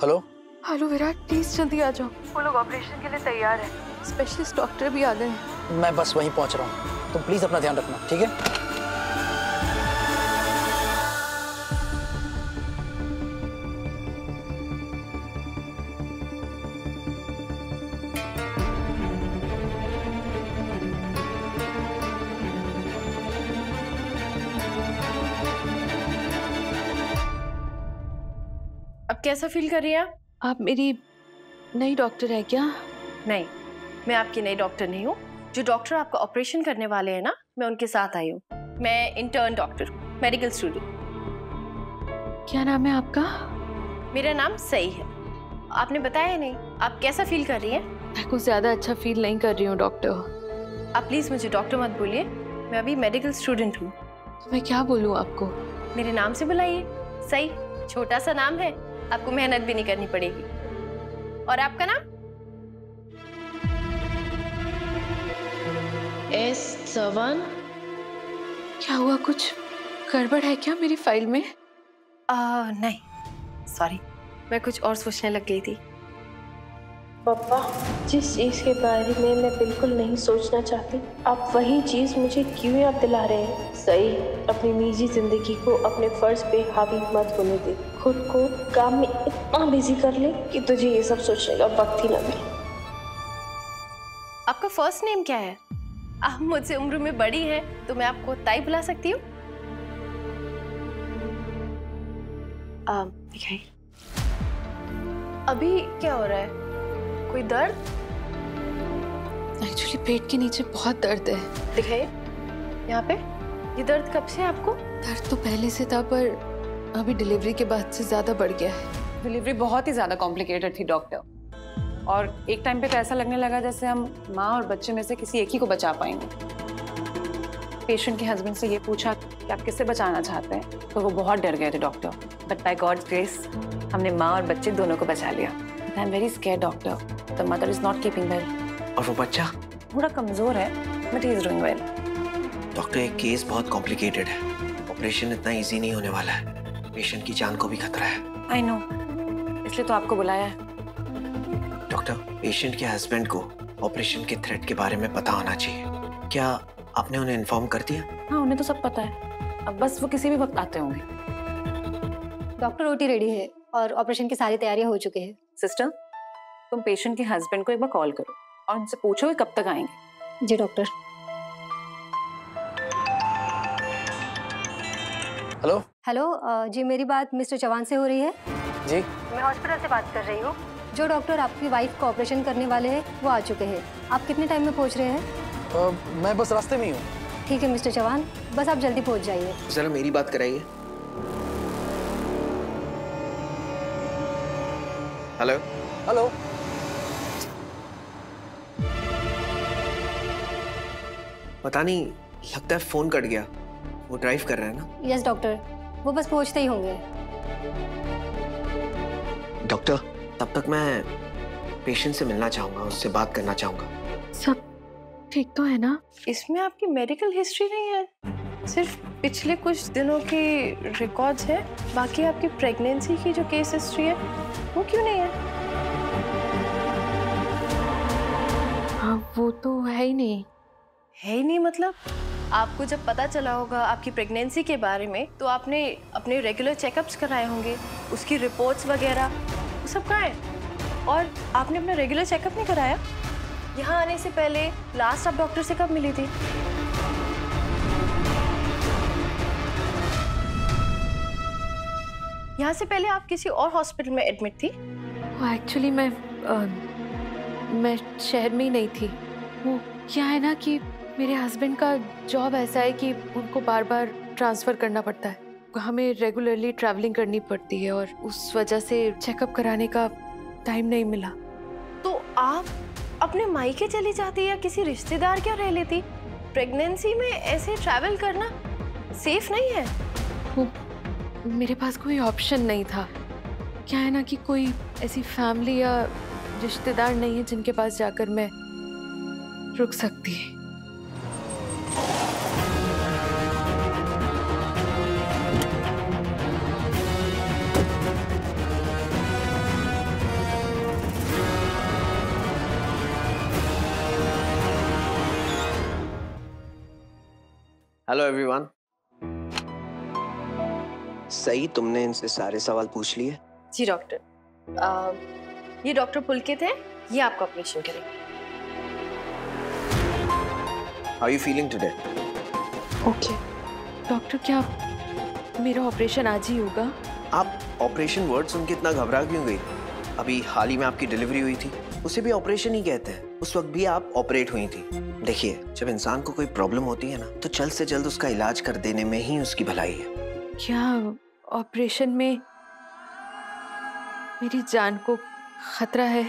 Hello hello Virat, please जल्दी आ जाओ। वो लोग ऑपरेशन के लिए तैयार है, स्पेशलिस्ट डॉक्टर भी आ गए हैं। मैं बस वहीं पहुंच रहा हूँ, तुम प्लीज अपना ध्यान रखना, ठीक है? अब कैसा फील कर रही हैं आप मेरी नई डॉक्टर है क्या? नहीं, मैं आपकी नई डॉक्टर नहीं हूँ। जो डॉक्टर आपका ऑपरेशन करने वाले हैं ना, मैं उनके साथ आई हूँ। मैं इंटर्न डॉक्टर हूँ, मेडिकल स्टूडेंट। क्या नाम है आपका? मेरा नाम सई है। आपने बताया नहीं, आप कैसा फील कर रही हैं? मैं कुछ ज्यादा अच्छा फील नहीं कर रही हूँ डॉक्टर। आप प्लीज मुझे डॉक्टर मत बोलिए, मैं अभी मेडिकल स्टूडेंट हूँ। तो मैं क्या बोलूँ आपको? मेरे नाम से बुलाइए। सई छोटा सा नाम है, आपको मेहनत भी नहीं करनी पड़ेगी। और आपका नाम? S7। क्या हुआ, कुछ गड़बड़ है क्या मेरी फाइल में? नहीं, सॉरी, मैं कुछ और सोचने लग गई थी। पापा, जिस चीज के बारे में मैं बिल्कुल नहीं सोचना चाहती, आप वही चीज मुझे क्यों याद दिला रहे हैं? सही, अपनी निजी जिंदगी को अपने फर्ज पे हावी मत होने दे। खुद को काम में इतना बिजी कर ले कि तुझे ये सब सोचने का वक्त ही न मिले। आपका फर्स्ट नेम क्या है? आप मुझसे उम्र में बड़ी हैं, तो मैं आपको ताई बुला सकती हूँ। दिखाइए, अभी क्या हो रहा है? कोई दर्द? एक्चुअली पेट के नीचे बहुत दर्द है। दिखाइए, यहाँ पे। ये दर्द कब से आपको? दर्द तो पहले से था, पर अभी डिलीवरी के बाद से ज्यादा बढ़ गया है। डिलीवरी बहुत ही ज्यादा कॉम्प्लिकेटेड थी डॉक्टर, और एक टाइम पे तो ऐसा लगने लगा जैसे हम माँ और बच्चे में से किसी एक ही को बचा पाएंगे। पेशेंट के हस्बैंड से ये पूछा कि आप किससे बचाना चाहते हैं, तो वो बहुत डर गए थे doctor. But by God's grace हमने माँ और बच्चे दोनों को बचा लिया। I am very scared doctor, the mother is not keeping well. और वो बच्चा? थोड़ा कमजोर है, but he is doing well. Doctor, एक केस बहुत कॉम्प्लिकेटेड है, ऑपरेशन इतना इजी नहीं होने वाला है, पेशेंट की जान को भी खतरा है। आई नो, इसलिए तो आपको बुलाया है। डॉक्टर, पेशेंट के हस्बैंड को ऑपरेशन के थ्रेट के बारे में पता होना चाहिए, क्या आपने उन्हें इन्फॉर्म कर दिया? हाँ, उन्हें तो सब पता है, अब बस वो किसी भी वक्त आते होंगे। डॉक्टर ओटी रेडी है और ऑपरेशन की सारी तैयारियां हो चुकी है। सिस्टर, तुम पेशेंट के हस्बैंड को एक बार कॉल करो और उनसे पूछो कि कब तक आएंगे। जी डॉक्टर। हेलो हेलो, जी मेरी बात मिस्टर चौहान से हो रही है? जी, मैं हॉस्पिटल से बात कर रही हूँ। जो डॉक्टर आपकी वाइफ का ऑपरेशन करने वाले हैं वो आ चुके हैं। आप कितने टाइम में पहुँच रहे हैं? मैं बस रास्ते में ही हूँ। ठीक है मिस्टर चौहान, बस आप जल्दी पहुँच जाइए। जरा मेरी बात कराइए। हेलो हेलो, पता नहीं, लगता है फोन कट गया। वो ड्राइव कर रहा है ना? यस डॉक्टर, वो बस पहुँचते ही होंगे। डॉक्टर, तब तक मैं पेशेंट से मिलना चाहूंगा, उससे बात करना चाहूंगा। सब ठीक तो है ना? इसमें आपकी मेडिकल हिस्ट्री नहीं है, सिर्फ पिछले कुछ दिनों की रिकॉर्ड्स है। बाकी आपकी प्रेगनेंसी की जो केस हिस्ट्री है वो क्यों नहीं है? हाँ, वो तो है ही नहीं। है ही नहीं मतलब? आपको जब पता चला होगा आपकी प्रेगनेंसी के बारे में, तो आपने अपने रेगुलर चेकअप्स कराए होंगे, उसकी रिपोर्ट्स वगैरह वो सब कहाँ है? और आपने अपना रेगुलर चेकअप नहीं कराया? यहाँ आने से पहले लास्ट आप डॉक्टर से कब मिली थी? यहाँ से पहले आप किसी और हॉस्पिटल में एडमिट थी? वो एक्चुअली मैं शहर में ही नहीं थी। वो क्या है ना कि मेरे हस्बैंड का जॉब ऐसा है कि उनको बार बार ट्रांसफ़र करना पड़ता है, हमें रेगुलरली ट्रैवलिंग करनी पड़ती है, और उस वजह से चेकअप कराने का टाइम नहीं मिला। तो आप अपने मायके चली जाती या किसी रिश्तेदार क्या रह लेती? प्रेगनेंसी में ऐसे ट्रैवल करना सेफ नहीं है। वो मेरे पास कोई ऑप्शन नहीं था। क्या है ना कि कोई ऐसी फैमिली या रिश्तेदार नहीं है जिनके पास जाकर मैं रुक सकती है। Hello everyone. सही, तुमने इनसे सारे सवाल पूछ लिए? जी डॉक्टर। ये डॉक्टर पुलकित है, ये आपका ऑपरेशन करेंगे। How you feeling today? Okay doctor, क्या मेरा ऑपरेशन आज ही होगा? आप ऑपरेशन वर्ड सुन के इतना घबरा क्यों गई? अभी हाल ही में आपकी डिलीवरी हुई थी, उसे भी ऑपरेशन ही कहते हैं। उस वक्त भी आप ऑपरेट हुई थी। देखिए, जब इंसान को कोई प्रॉब्लम होती है ना, तो जल्द से जल्द उसका इलाज कर देने में ही उसकी भलाई है। क्या ऑपरेशन में मेरी जान को खतरा है?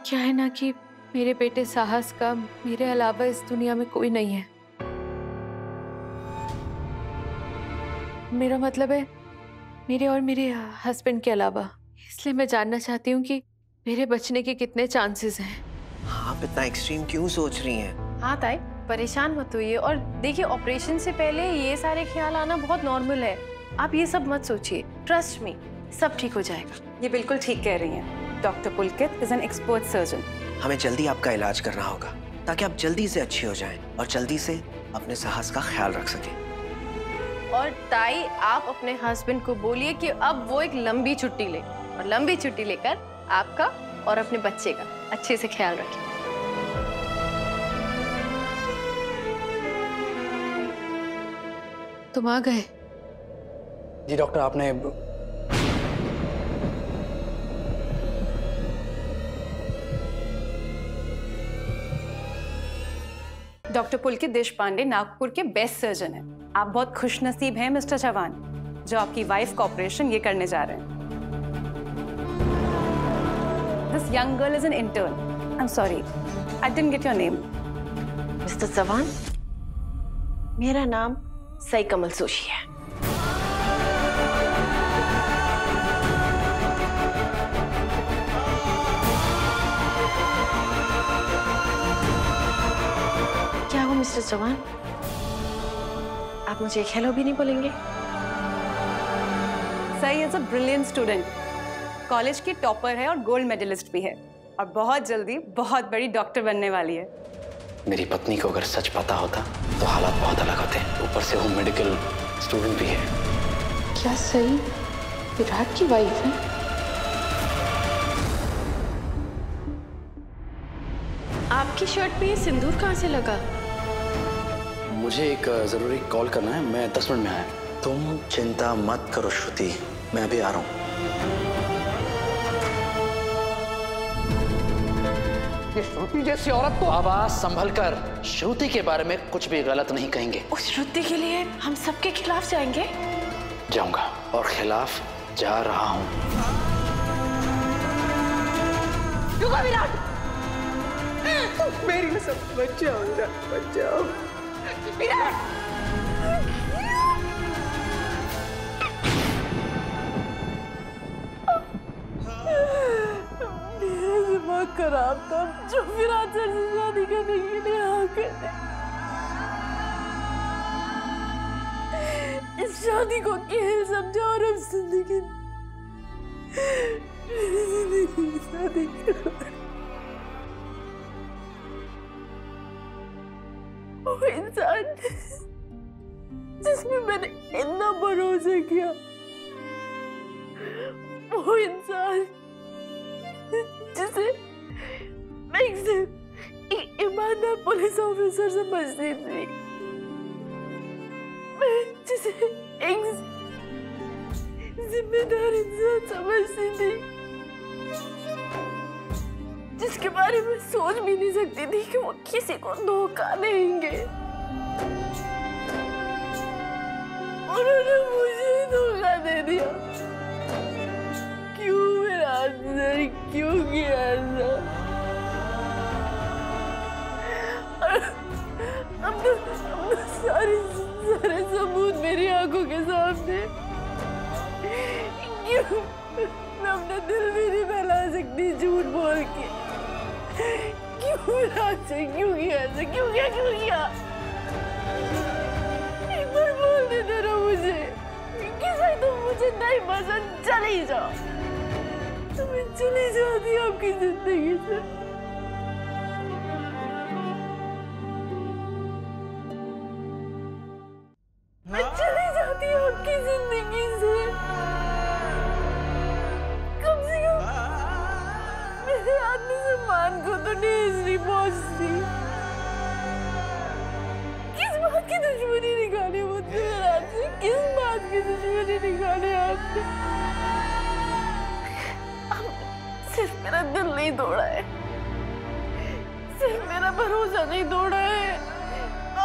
क्या है ना कि मेरे बेटे साहस का मेरे अलावा इस दुनिया में कोई नहीं है। मेरा मतलब है मेरे और मेरे हस्बैंड के अलावा। इसलिए मैं जानना चाहती हूँ कि मेरे बचने के कितने चांसेस हैं। आप इतना एक्सट्रीम क्यों सोच रही हैं? हाँ ताई, परेशान मत होइए। और देखिए, ऑपरेशन से पहले ये सारे ख्याल आना बहुत नॉर्मल है। आप ये सब मत सोचिए, ट्रस्ट मी, सब ठीक हो जाएगा। ये बिल्कुल ठीक कह रही हैं। Doctor Pulkit is an expert surgeon. हमें जल्दी आपका इलाज करना होगा ताकि आप जल्दी से अच्छी हो जाएं और जल्दी से अपने साहस का ख्याल रख सकें। और ताई, आप अपने हस्बैंड को बोलिए कि अब वो एक लंबी छुट्टी ले, और लंबी छुट्टी लेकर आपका और अपने बच्चे का अच्छे से ख्याल रखें। तुम आ गए? जी डॉक्टर, आपने डॉक्टर पुलकित देशपांडे नागपुर के बेस्ट सर्जन हैं। आप बहुत खुशनसीब हैं मिस्टर चौहान, जो आपकी वाइफ का ऑपरेशन ये करने जा रहे हैं। This young girl is an intern. I am sorry, I didn't get your name. Mister Chauhan, मेरा नाम सई कमल जोशी है। क्या हो मिस्टर चौहान, आप मुझे एक हेलो भी नहीं बोलेंगे? Sai is a brilliant student, college की टॉपर है और गोल्ड मेडलिस्ट भी है, और बहुत जल्दी बहुत बड़ी डॉक्टर बनने वाली है। मेरी पत्नी को अगर सच पता होता तो हालात बहुत अलग होते। ऊपर से वो मेडिकल स्टूडेंट भी है। क्या सही विराट की वाइफ है? आपकी शर्ट पे ये सिंदूर कहाँ से लगा? मुझे एक जरूरी कॉल करना है, मैं 10 मिनट में आया। तुम चिंता मत करो श्रुति, मैं अभी आ रहा हूँ। ये श्रुति जैसी औरत को आवाज संभल कर, श्रुति के बारे में कुछ भी गलत नहीं कहेंगे। उस श्रुति के लिए हम सबके खिलाफ जाएंगे? जाऊंगा और खिलाफ जा रहा हूँ। विराट, मेरी कसम, बचाओ विराट, बचाओ विराट। मेरा दिमाग खराब था, जो विराट सर से शादी करने के लिए हाँ कहते। इस शादी को खेल समझा और अब जिंदगी की शादी करो। वो इंसान जिसमें मैंने इतना भरोसा किया, वो इंसान जिसे मैं एक ईमानदार पुलिस ऑफिसर समझती थी, मैं जिसे एक जिम्मेदार इंसान समझती थी, जिसके बारे में सोच भी नहीं सकती थी कि वो किसी को धोखा देंगे, उन्होंने मुझे धोखा दे दिया। क्यों मेरा अंदर, क्यों किया ऐसा? अब तो सारे सबूत मेरी आंखों के सामने। क्यों मैं अपना दिल भी नहीं फैला सकती झूठ बोल के? क्यों रात से क्यों किया ऐसा? क्यों किया? एक बार बोल देते ना मुझे कि सही तुम मुझे नहीं पसंद, चली जाओ। तो मैं चली जाती आपकी जिंदगी से। दुश्मनी निकाली मुझसे रात से? किस बात की दुश्मनी निकाली आपने? सिर्फ मेरा दिल नहीं तोड़ा है, सिर्फ मेरा भरोसा नहीं तोड़ा है,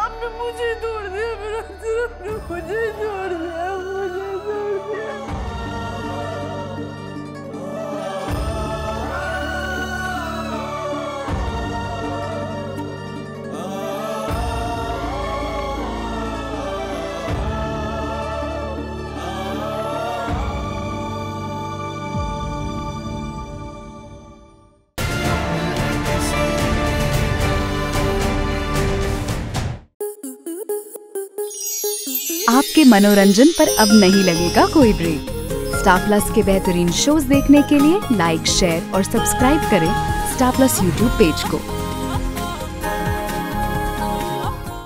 आपने मुझे तोड़ दिया। मेरा सिर्फ मुझे तोड़ दिया, मुझे तोड़ दिया। आपके मनोरंजन पर अब नहीं लगेगा कोई ब्रेक। स्टार प्लस के बेहतरीन शोज देखने के लिए लाइक, शेयर और सब्सक्राइब करें स्टार प्लस यूट्यूब पेज को।